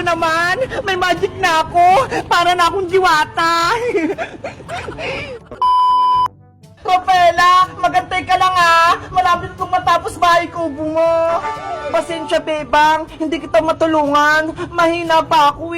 naman, may magic na ako. Para na akong diwata. Rafaela, magantay ka lang malapit kong matapos bahay kubo mo. Pasensya, bebang, hindi kita matulungan. Mahina pa ako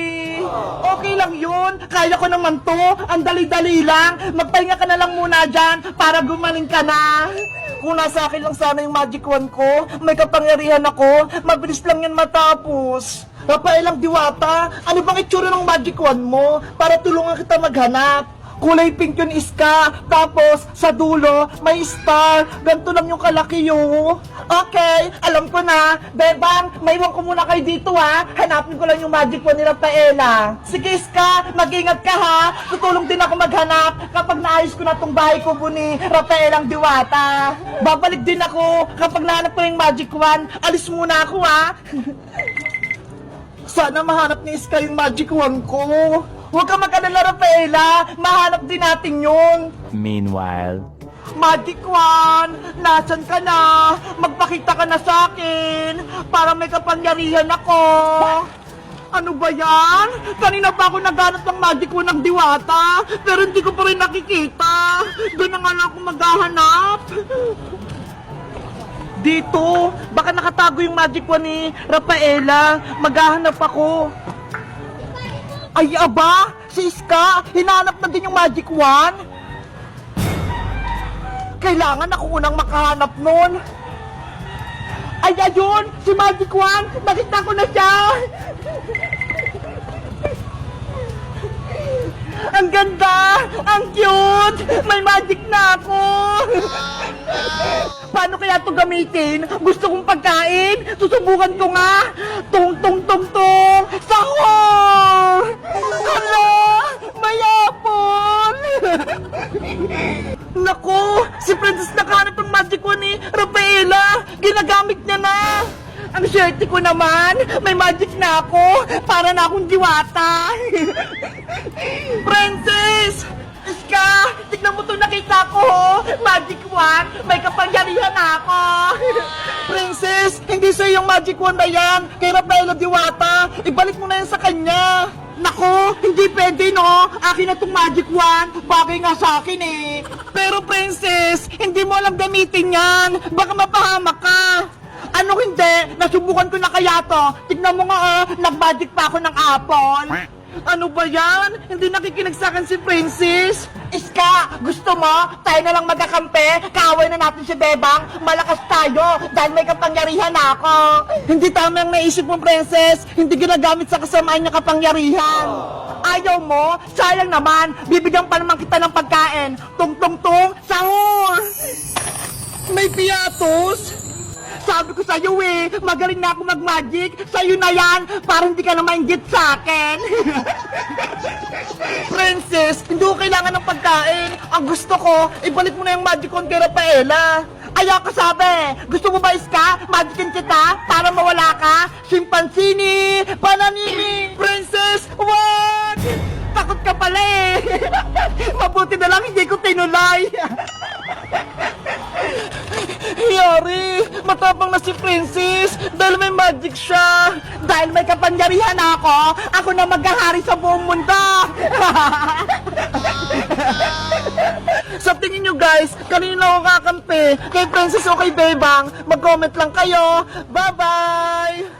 Okay lang yun, kaya ko naman to. Ang dali-dali lang. Magpahinga ka na lang muna dyan para gumaling ka na. Kung nasa akin lang sana yung magic wand ko, may kapangyarihan ako, mabilis lang yan matapos. Rafaelang diwata, ano bang itsura ng magic wand mo para tulungan kita maghanap? Kulay pink yun, Iska. Tapos, sa dulo, may star. Ganito lang yung kalaki yun. Okay, alam ko na. Bebang, maiwan ko muna kayo dito Hanapin ko lang yung magic wand ni Rafaela. Sige, Iska, mag-ingat ka Tutulong din ako maghanap kapag naayos ko na tong bahay kubo ni Rafaelang Diwata. Babalik din ako kapag nahanap ko yung magic wand. Alis muna ako Sana mahanap ni Iska yung magic wand ko. Huwag ka mag-alala, Rafaela. Mahanap din natin yun. Meanwhile, Magic wand, nasan ka na? Magpakita ka na sa akin para may kapangyarihan ako. Ano ba yan? Kanina pa ako naghanap ng magic wand ng diwata, pero hindi ko pa rin nakikita. Doon na nga lang ako maghahanap. Dito, baka nakatago yung magic wand ni Rafaela. Maghahanap ako. Ay, aba! Si Iska, hinanap na din yung magic wand. Kailangan ako unang makahanap nun. Ay, ayun! Si magic wand! Nakita ko na siya! Ang ganda! Ang cute! May magic na ako! Paano kaya ito gamitin? Gusto kong pagkain? Susubukan ko nga! Tung tung tung tung! Sahur! Hala! May apple! Naku! Si Princess nakahanap ng magic wand ni Rafaela! Ginagamit niya na! Ang swerte ko naman! May magic na ako! Para na akong diwata! Princess! Iska! Tignan mo ito, nakita ko! Magic wand! May kapangyarihan ako! Princess! Hindi sa'yo yung magic wand na yan! Kay Rafaela Diwata! Ibalik mo na yan sa kanya! Nako! Hindi pwede, no? Akin na itong magic wand! Bagay nga sa akin Pero Princess! Hindi mo alam gamitin yan! Baka mapahamak ka! Ano hindi? Nasubukan ko na kaya to! Tignan mo nga nag-magic pa ako ng apple! Ano ba yan? Hindi nakikinig sa akin si Princess? Iska, gusto mo? Tayo na lang magkakampi? Kaaway na natin si Bebang? Malakas tayo dahil may kapangyarihan ako. Hindi tama ang naisip mo, Princess. Hindi ginagamit sa kasamaan niya kapangyarihan. Ayaw mo? Sayang naman. Bibigyan pa naman kita ng pagkain. Tung-tung-tung, sahur! May piatos? Sabi ko sa'yo magaling na ako mag-magic. Sa'yo na yan, para hindi ka na mainggit sa akin. Princess, hindi ko kailangan ng pagkain. Ang gusto ko, ibalik mo na yung magic wand kay Rafaela. Ayaw ka sabi. Gusto mo ba, Iska? Magicin kita para mawala ka? Simpansini, pananini. Princess, what? Takot ka pala Mabuti na lang hindi ko tinulay. Yari, matapang na si Princess dahil may magic siya. Dahil may kapangyarihan ako na maghahari sa buong mundo. Sa tingin nyo guys, kanina ako kakampi? Kay Princess o kay Bebang? Mag-comment lang kayo. Bye-bye!